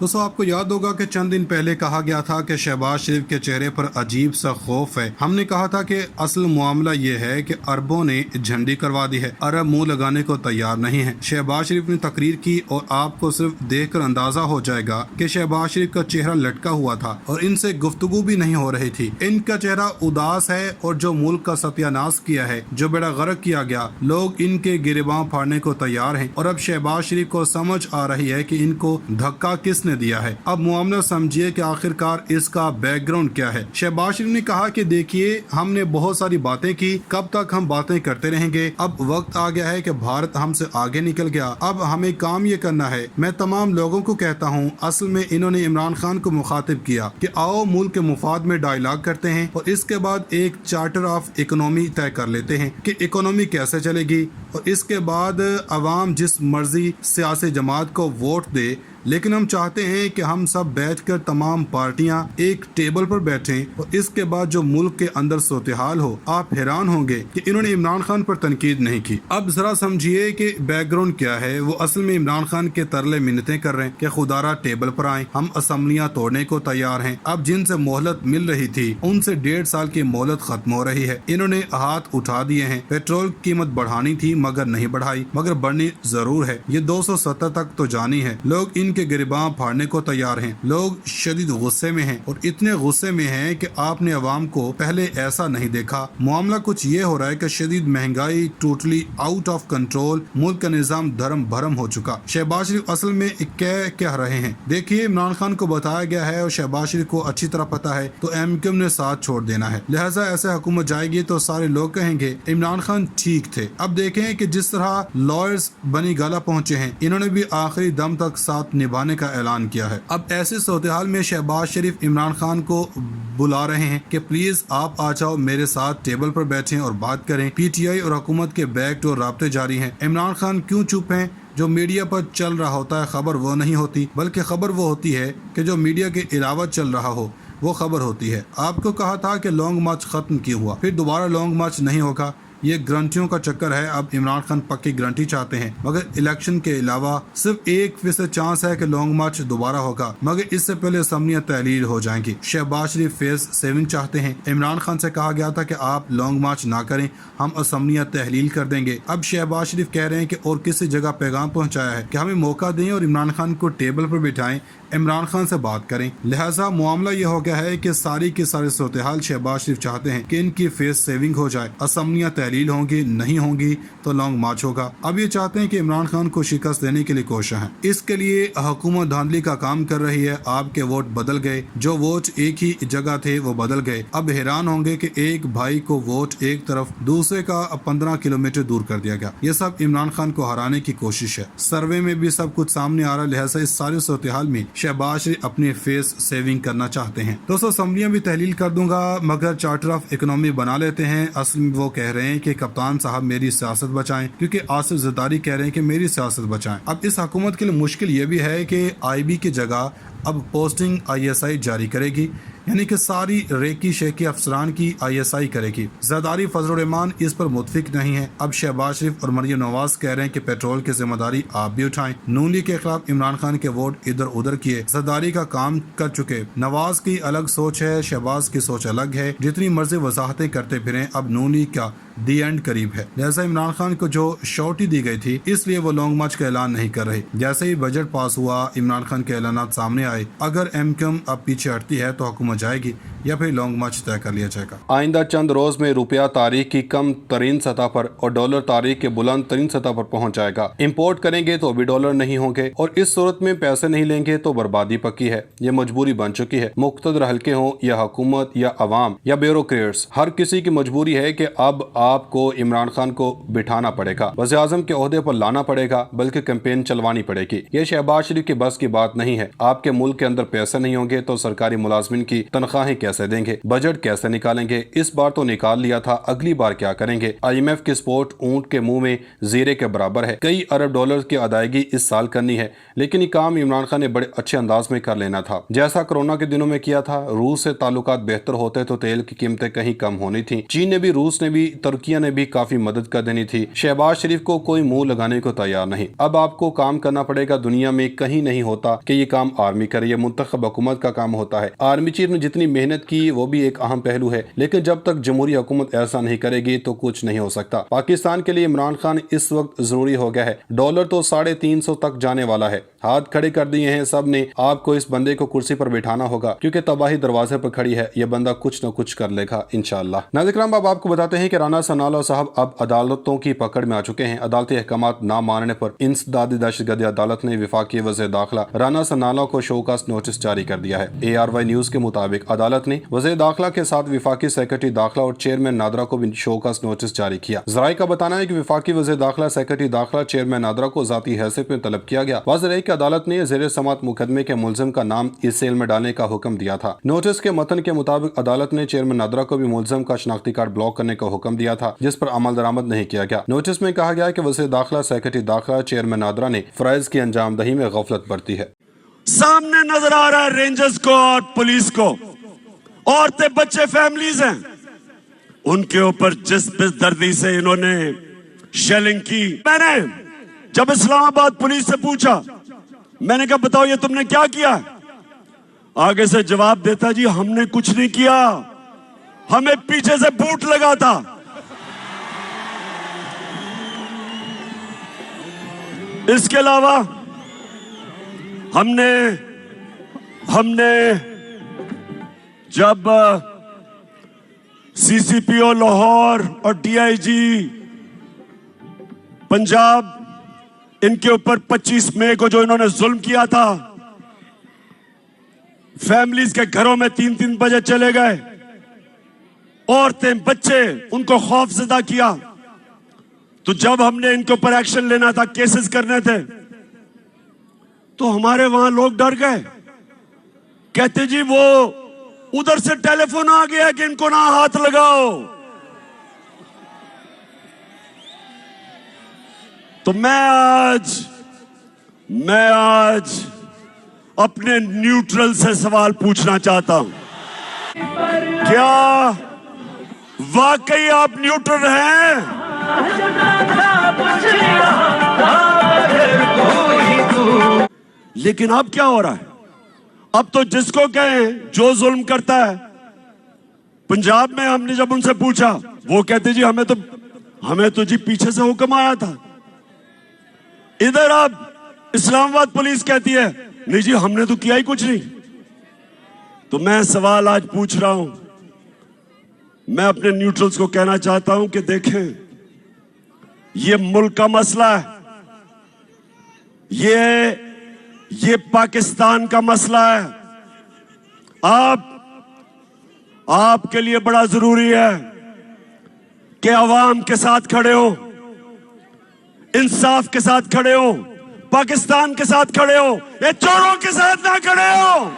दोस्तों आपको याद होगा कि चंद दिन पहले कहा गया था कि शहबाज शरीफ के चेहरे पर अजीब सा खौफ है। हमने कहा था कि असल मामला ये है कि अरबों ने झंडी करवा दी है, अरब मुंह लगाने को तैयार नहीं है। शहबाज शरीफ ने तकरीर की और आपको सिर्फ देखकर अंदाजा हो जाएगा कि शहबाज शरीफ का चेहरा लटका हुआ था और इनसे गुफ्तगू भी नहीं हो रही थी। इनका चेहरा उदास है और जो मुल्क का सत्यानाश किया है, जो बेड़ा गर्क किया गया, लोग इनके गिरेबां फाड़ने को तैयार हैं। और अब शहबाज शरीफ को समझ आ रही है कि इनको धक्का किसने दिया है। अब मामला समझिए कि आखिरकार इसका बैकग्राउंड क्या है। शहबाज शरीफ ने कहा कि देखिए, हमने बहुत सारी बातें की, कब तक हम बातें करते रहेंगे। अब वक्त आ गया है कि भारत हमसे आगे निकल गया, अब हमें काम ये करना है। मैं तमाम लोगों को कहता हूँ, असल में इन्होंने इमरान खान को मुखातिब किया कि आओ मुल्क के मुफाद में डायलॉग करते हैं और इसके बाद एक चार्टर ऑफ इकोनॉमी तय कर लेते हैं कि इकोनॉमी कैसे चलेगी, और इसके बाद अवाम जिस मर्जी सियासी जमात को वोट दे। लेकिन हम चाहते हैं कि हम सब बैठकर तमाम पार्टियां एक टेबल पर बैठें और इसके बाद जो मुल्क के अंदर सूरत-ए-हाल हो, आप हैरान होंगे कि इन्होंने इमरान खान पर तनकीद नहीं की। अब जरा समझिए कि बैकग्राउंड क्या है। वो असल में इमरान खान के तरले मिन्नतें कर रहे हैं कि खुदारा टेबल पर आए, हम असम्बलियां तोड़ने को तैयार हैं। अब जिनसे मोहलत मिल रही थी उनसे 1.5 साल की मोहलत खत्म हो रही है। इन्होंने हाथ उठा दिए हैं। पेट्रोल की कीमत बढ़ानी थी मगर नहीं बढ़ाई, मगर बढ़नी जरूर है। ये 270 तक तो जानी है। लोग के गिरबां फाड़ने को तैयार हैं। लोग शदीद गुस्से में हैं और इतने गुस्से में हैं कि आपने अवाम को पहले ऐसा नहीं देखा। मामला कुछ ये हो रहा है कि शदीद महंगाई टोटली आउट ऑफ कंट्रोल, मुल्क का निजाम धर्म भरम हो चुका। शहबाज शरीफ असल में कह रहे हैं, देखिए इमरान खान को बताया गया है और शहबाज शरीफ को अच्छी तरह पता है तो एमक्यूएम ने साथ छोड़ देना है, लिहाजा ऐसे हुकूमत जाएगी तो सारे लोग कहेंगे इमरान खान ठीक थे। अब देखें कि जिस तरह लॉयर्स बनी गाला पहुंचे हैं, इन्होंने भी आखिरी दम तक साथ निभाने का ऐलान किया है। अब ऐसे सूरत-ए-हाल में शहबाज शरीफ इमरान खान को बुला रहे हैं कि प्लीज आप आ जाओ, मेरे साथ टेबल पर बैठें और बात करें। पीटीआई और हुकूमत के बैकडोर राब्ते जारी हैं। इमरान खान क्यों चुप हैं? जो मीडिया पर चल रहा होता है खबर वो नहीं होती, बल्कि खबर वो होती है कि जो मीडिया के अलावा चल रहा हो वो खबर होती है। आपको कहा था कि लॉन्ग मार्च खत्म क्यों हुआ, फिर दोबारा लॉन्ग मार्च नहीं होगा। ये गारंटियों का चक्कर है। अब इमरान खान पक्की गारंटी चाहते हैं, मगर इलेक्शन के अलावा सिर्फ 1% चांस है कि लॉन्ग मार्च दोबारा होगा, मगर इससे पहले असम्बलियां तहलील हो जाएंगी। शहबाज शरीफ फेज 7 चाहते हैं। इमरान खान से कहा गया था कि आप लॉन्ग मार्च ना करें, हम असम्बलियां तहलील कर देंगे। अब शहबाज शरीफ कह रहे हैं कि और किसी जगह पैगाम पहुंचाया है कि हमें मौका दें और इमरान खान को टेबल पर बिठाएं, इमरान खान से बात करें। लिहाजा मामला ये हो गया है कि सारी की सारी सूरत-ए-हाल शहबाज शरीफ चाहते हैं कि इनकी फेस सेविंग हो जाए, असम्बलियां तहलील होंगी, नहीं होंगी तो लॉन्ग मार्च होगा। अब ये चाहते हैं कि इमरान खान को शिकस्त देने के लिए कोशिश है। इसके लिए हुकूमत धांधली का काम कर रही है। आपके वोट बदल गए, जो वोट एक ही जगह थे वो बदल गए। अब हैरान होंगे कि एक भाई को वोट एक तरफ, दूसरे का 15 किलोमीटर दूर कर दिया गया। ये सब इमरान खान को हराने की कोशिश है। सर्वे में भी सब कुछ सामने आ रहा है। लिहाजा इस सारी सूरत-ए-हाल में शहबाज शरीफ अपनी फेस सेविंग करना चाहते हैं। दोस्तों असम्बलियां भी तहलील कर दूंगा, मगर चार्टर ऑफ इकोनॉमी बना लेते हैं। असल में वो कह रहे हैं कि कप्तान साहब मेरी सियासत बचाएं, क्योंकि आसिफ जरदारी कह रहे हैं कि मेरी सियासत बचाएं। अब इस हुकूमत के लिए मुश्किल ये भी है कि आईबी की जगह अब पोस्टिंग आईएसआई जारी करेगी, यानी कि सारी रेकी शेकी अफसरान की आईएसआई करेगी। जरदारी फजल रहमान इस पर मुतफिक नहीं है। अब शहबाज शरीफ और मरियम नवाज कह रहे हैं कि पेट्रोल की जिम्मेदारी आप भी उठाएं। नून लीग के खिलाफ इमरान खान के वोट इधर उधर किए, जरदारी का काम कर चुके। नवाज की अलग सोच है, शहबाज की सोच अलग है। जितनी मर्जी वजाहतें करते फिरें, अब नून लीग का दी एंड करीब है। जैसा इमरान खान को जो शॉर्टी दी गई थी, इसलिए वो लॉन्ग मार्च का ऐलान नहीं कर रहे। जैसे ही बजट पास हुआ, इमरान खान के ऐलान सामने आए। अगर एमक्यूएम अब पीछे हटती है तो हुकूमत जाएगी या फिर लॉन्ग मार्च तय कर लिया जाएगा। आइंदा चंद रोज में रुपया तारीख की कम तरीन सतह पर और डॉलर तारीख के बुलंद तरीन सतह पर पहुंच जाएगा। इंपोर्ट करेंगे तो भी डॉलर नहीं होंगे और इस सूरत में पैसे नहीं लेंगे तो बर्बादी पक्की है। ये मजबूरी बन चुकी है। मुख्तदर हल्के हों या हुकूमत या अवाम या ब्यूरोक्रेट्स, हर किसी की मजबूरी है कि अब आपको इमरान खान को बिठाना पड़ेगा, वज़ीर आज़म के ओहदे पर लाना पड़ेगा, बल्कि कैंपेन चलवानी पड़ेगी। ये शहबाज शरीफ की बस की बात नहीं है। आपके मुल्क के अंदर पैसे नहीं होंगे तो सरकारी मुलाजमिन की گی, تنخواہیں کیسے دیں گے, بجٹ کیسے نکالیں گے, اس بار تو نکال لیا تھا, اگلی بار کیا کریں گے. IMF کی سپورٹ اونٹ کے منہ میں زیرے کے برابر ہے. کئی ارب ڈالر کی ادائیگی اس سال کرنی ہے, لیکن یہ کام عمران خان نے بڑے اچھے انداز میں کر لینا تھا, جیسا کرونا کے دنوں میں کیا تھا. روس سے تعلقات بہتر ہوتے تو تیل کی قیمتیں کہیں کم ہونی تھیں. چین نے بھی, روس نے بھی, ترکیہ نے بھی کافی مدد کر دینی تھی. شہباز شریف کو کوئی منہ لگانے کو تیار نہیں. اب آپ کو کام کرنا پڑے گا. دنیا میں کہیں نہیں ہوتا کہ یہ کام آرمی کرے, یہ منتخب حکومت کا کام ہوتا ہے. آرمی چیف نے جتنی محنت کی وہ بھی ایک اہم پہلو ہے, لیکن جب تک جمہوری حکومت ایسا نہیں کرے گی تو کچھ نہیں ہو سکتا. پاکستان کے لیے عمران خان اس وقت ضروری ہو گیا ہے. ڈالر تو 350 تک جانے والا ہے. ہاتھ کھڑے کر دیے ہیں سب نے. آپ کو اس بندے کو کرسی پر بٹھانا ہوگا, کیونکہ تباہی دروازے پر کھڑی ہے. یہ بندہ کچھ نہ کچھ کر لے گا انشاءاللہ. ناظرین کرام, اب آپ کو بتاتے ہیں کہ رانا ثناءاللہ صاحب اب عدالتوں کی پکڑ میں آ چکے ہیں. عدالتی احکامات نہ ماننے پر انسدادی دہشت گردی عدالت نے وفاقی وزیر داخلہ رانا ثناءاللہ کو شوکاز نوٹس جاری کر دیا ہے. ARY نیوز کے مطابق عدالت نے وزیر داخلہ کے ساتھ وفاقی سیکرٹری داخلہ اور چیئرمین نادرا کو بھی شوکاز نوٹس جاری کیا. ذرائع کا بتانا ہے کہ وفاقی وزیر داخلہ, سیکرٹری داخلہ, چیئرمین نادرا کو ذاتی حیثیت میں طلب کیا گیا. واضح ہے کہ عدالت نے زیر سماعت مقدمے کے ملزم کا نام اس سیل میں ڈالنے کا حکم دیا تھا. نوٹس کے متن کے مطابق عدالت نے چیئرمین نادرا کو بھی ملزم کا شناختی کارڈ بلاک کرنے کا حکم دیا تھا, جس پر عمل درآمد نہیں کیا گیا. نوٹس میں کہا گیا کہ وزیر داخلہ, سیکرٹری داخلہ, چیئرمین نادرا نے فرائض کی انجام دہی میں غفلت برتی ہے. سامنے نظر آ رہا ہے رینجرز کو اور پولیس کو, عورتیں, بچے, فیملیز ہیں, ان کے اوپر جس بس دردی سے انہوں نے شیلنگ کی. میں نے جب اسلام آباد پولیس سے پوچھا, میں نے کہا بتاؤ یہ تم نے کیا کیا, آگے سے جواب دیتا جی ہم نے کچھ نہیں کیا, ہمیں پیچھے سے بوٹ لگا تھا. اس کے علاوہ ہم نے جب CCPO لاہور اور DIG پنجاب, ان کے اوپر 25 مئی کو جو انہوں نے ظلم کیا تھا, فیملیز کے گھروں میں 3 بجے چلے گئے, عورتیں, بچے, ان کو خوف زدہ کیا, تو جب ہم نے ان کے اوپر ایکشن لینا تھا, کیسز کرنے تھے, تو ہمارے وہاں لوگ ڈر گئے, کہتے جی وہ ادھر سے ٹیلی فون آ گیا کہ ان کو نہ ہاتھ لگاؤ. تو میں آج اپنے نیوٹرل سے سوال پوچھنا چاہتا ہوں, کیا واقعی آپ نیوٹرل ہیں؟ لیکن اب کیا ہو رہا ہے, اب تو جس کو کہیں جو ظلم کرتا ہے. پنجاب میں ہم نے جب ان سے پوچھا, وہ کہتے جی ہمیں تو جی پیچھے سے حکم آیا تھا. ادھر اب اسلام آباد پولیس کہتی ہے نہیں جی ہم نے تو کیا ہی کچھ نہیں. تو میں سوال آج پوچھ رہا ہوں, میں اپنے نیوٹرلز کو کہنا چاہتا ہوں کہ دیکھیں, یہ ملک کا مسئلہ ہے, یہ پاکستان کا مسئلہ ہے. آپ کے لیے بڑا ضروری ہے کہ عوام کے ساتھ کھڑے ہو, انصاف کے ساتھ کھڑے ہو, پاکستان کے ساتھ کھڑے ہو, یہ چوروں کے ساتھ نہ کھڑے ہو.